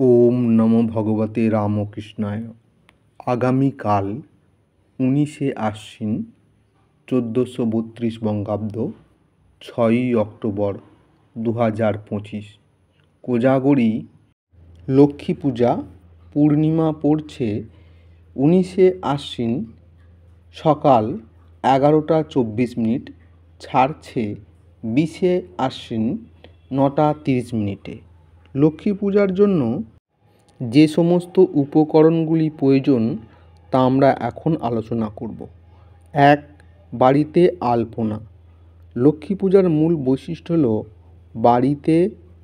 ওম নমো ভগবতে রামকৃষ্ণায়। আগামীকাল 19শে আশ্বিন 1432 বঙ্গাব্দ 6ই অক্টোবর 2025 কোজাগরী লক্ষ্মী পূজা পূর্ণিমা পড়ছে 19শে আশ্বিন সকাল 11টা 24 মিনিট, ছাড়ছে 20শে আশ্বিন 9টা 30 মিনিটে। লক্ষ্মী পূজার জন্য যে সমস্ত উপকরণগুলি প্রয়োজন তা আমরা এখন আলোচনা করব। 1. বাড়িতে আলপনা। লক্ষ্মী পূজার মূল বৈশিষ্ট্য হল বাড়িতে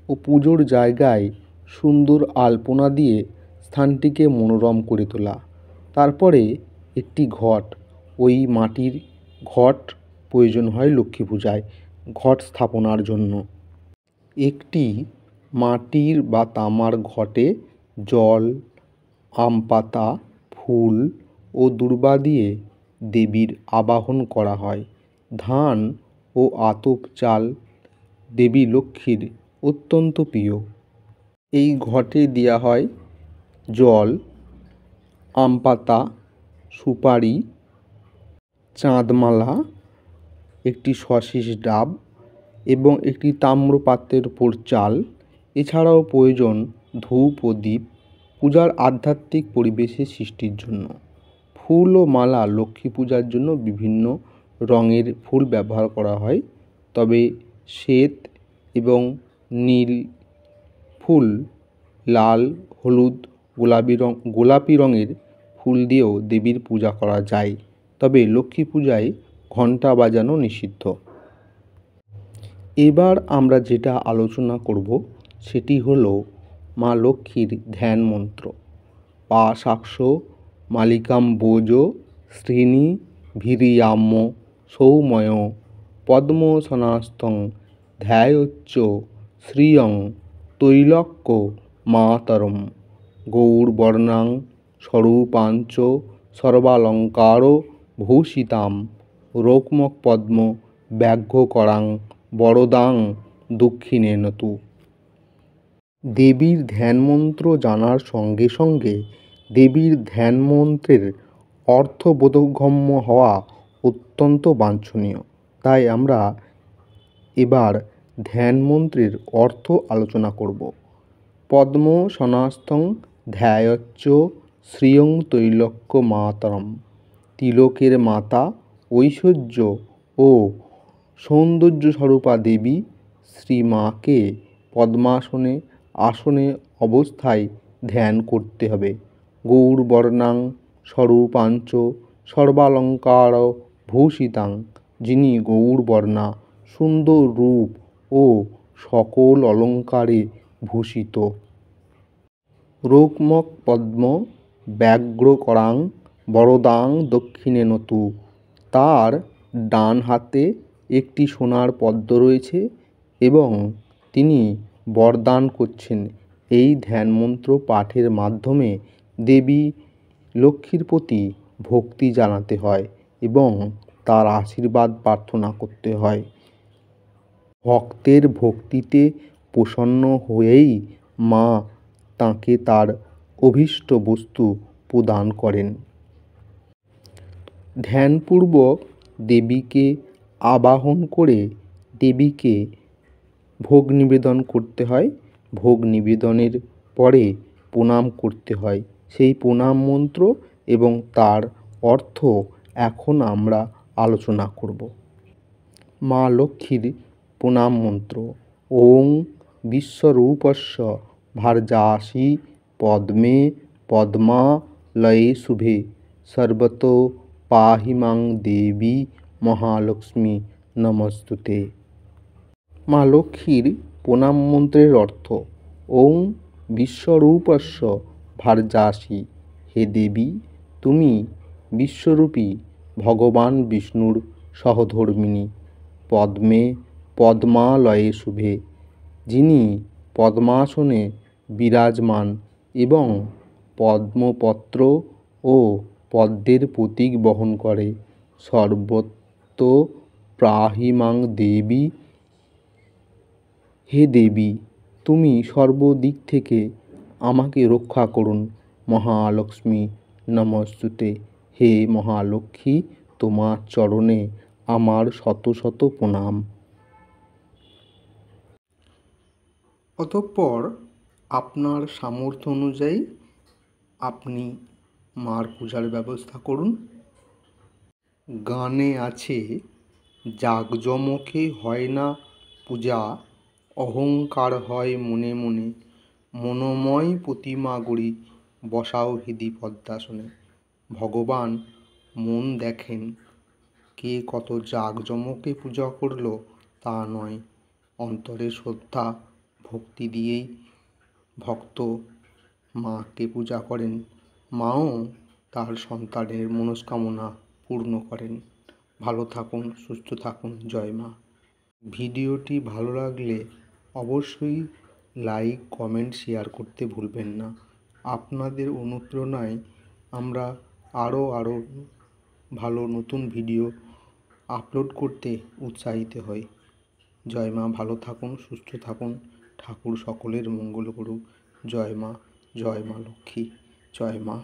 ও পুজোর জায়গায় সুন্দর আলপনা দিয়ে স্থানটিকে মনোরম করে তোলা। তারপরে একটি ঘট, ওই মাটির ঘট প্রয়োজন হয় লক্ষ্মী পূজায় ঘট স্থাপনার জন্য। একটি মাটির বা তামার ঘটে জল, আম পাতা, ফুল ও দূর্বা দিয়ে দেবীর আবাহন করা হয়। ধান ও আতপ চাল দেবী লক্ষ্মীর অত্যন্ত প্রিয়। এই ঘটে দেওয়া হয় জল, আম পাতা, সুপারি, চাঁদমালা, একটি সশিস ডাব এবং একটি তাম্রপাত্রের উপর চাল। এছাড়াও প্রয়োজন ধূপ ও দীপ পূজার আধ্যাত্মিক পরিবেশের সৃষ্টির জন্য। ফুল ও মালা লক্ষ্মী পূজার জন্য বিভিন্ন রঙের ফুল ব্যবহার করা হয়, তবে শ্বেত এবং নীল ফুল, লাল, হলুদ, গোলাপি রঙের ফুল দিয়েও দেবীর পূজা করা যায়, তবে লক্ষ্মী পূজায় ঘণ্টা বাজানো নিষিদ্ধ। এবার আমরা যেটা আলোচনা করব সেটি হলো মা লক্ষ্মীর ধ্যান মন্ত্র। পা শাক্ষ মালিকাম বোজো শ্রীনি ভিরিয়াম্য সৌময় পদ্মসনাস্তং ধ্যায়োচ্চ শ্রিয়ং তৈলক্য মাতরম গৌরবর্ণাং স্বরূপাঞ্চ সর্বালঙ্কার ভূষিতাম রোকমক পদ্ম ব্যাঘ্রকরাং বরদাং দক্ষিণেনতু। দেবীর ধ্যানমন্ত্র জানার সঙ্গে সঙ্গে দেবীর ধ্যানমন্ত্রের অর্থ বোধগম্য হওয়া অত্যন্ত বাঞ্ছনীয়। তাই আমরা এবার ধ্যানমন্ত্রের অর্থ আলোচনা করব। পদ্ম সনাস্তং ধ্যায়চ্চ শ্রিয়ং তৈলক্য মাতরম। তিলকের মাতা, ঐশ্বর্য ও সৌন্দর্যস্বরূপা দেবী শ্রীমাকে পদ্মাসনে আসনে অবস্থায় ধ্যান করতে হবে। গৌরবর্ণাং স্বরূপাঞ্চ সর্বালঙ্কার ভূষিতাং। যিনি গৌরবর্ণা, সুন্দর রূপ ও সকল অলঙ্কারে ভূষিত। রোকমক পদ্ম ব্যাঘ্রকরাং বরদাং দক্ষিণেনতু। তার ডান হাতে একটি সোনার পদ্ম রয়েছে এবং তিনি বরদান করছেন। এই ধ্যানমন্ত্র পাঠের মাধ্যমে দেবী লক্ষ্মীর প্রতি ভক্তি জানাতে হয় এবং তার আশীর্বাদ প্রার্থনা করতে হয়। ভক্তের ভক্তিতে প্রসন্ন হয়েই মা তাঁকে তার অভীষ্ট বস্তু প্রদান করেন। ধ্যানপূর্বক দেবীকে আবাহন করে দেবীকে ভোগ নিবেদন করতে হয়। ভোগ নিবেদনের পরে প্রণাম করতে হয়। সেই প্রণাম মন্ত্র এবং তার অর্থ এখন আমরা আলোচনা করব। মা লক্ষ্মীর প্রণাম মন্ত্র। ওং বিশ্বরূপস্য ভার্যাসি পদ্মে পদ্মালয়ে শুভে সর্বতো পাহি মাং দেবী মহালক্ষ্মী নমস্তুতে। মা লক্ষ্মীর প্রণাম মন্ত্রের অর্থ। ওং বিশ্বরূপস্য ভার্যাসি। হে দেবী, তুমি বিশ্বরূপী ভগবান বিষ্ণুর সহধর্মিণী। পদ্মে পদ্মালয়ে শুভে, যিনি পদ্মাসনে বিরাজমান এবং পদ্মপত্র ও পদ্মের প্রতীক বহন করে। সর্বত্র পাহি মাং দেবী। হে দেবী, তুমি সর্বদিক থেকে আমাকে রক্ষা করুন। মহালক্ষ্মী নমস্তুতে। হে মহালক্ষ্মী, তোমার চরণে আমার শত শত প্রণাম। অতঃপর আপনার সামর্থ্য অনুযায়ী আপনি মার পূজার ব্যবস্থা করুন। গানে আছে, জাঁকজমকে হয় না পূজা, অহংকার হয় মনে মনে, মনোময় প্রতিমা গড়ি বসাও হৃদি পদ্মাসনে। ভগবান মন দেখেন, কে কত জাঁকজমকে পূজা করলো তা নয়, অন্তরে শ্রদ্ধা ভক্তি দিয়েই ভক্ত মাকে পূজা করেন। মাও তার সন্তানের মনস্কামনা পূর্ণ করেন। ভালো থাকুন, সুস্থ থাকুন। জয় মা। ভিডিওটি ভালো লাগলে অবশ্যই লাইক, কমেন্ট, শেয়ার করতে ভুলবেন না। আপনাদের অনুপ্রেরণায় আমরা আরও ভালো নতুন ভিডিও আপলোড করতে উৎসাহিত হই। জয় মা। ভালো থাকুন, সুস্থ থাকুন। ঠাকুর সকলের মঙ্গল করুক। জয় মা, জয় মা লক্ষ্মী, জয় মা।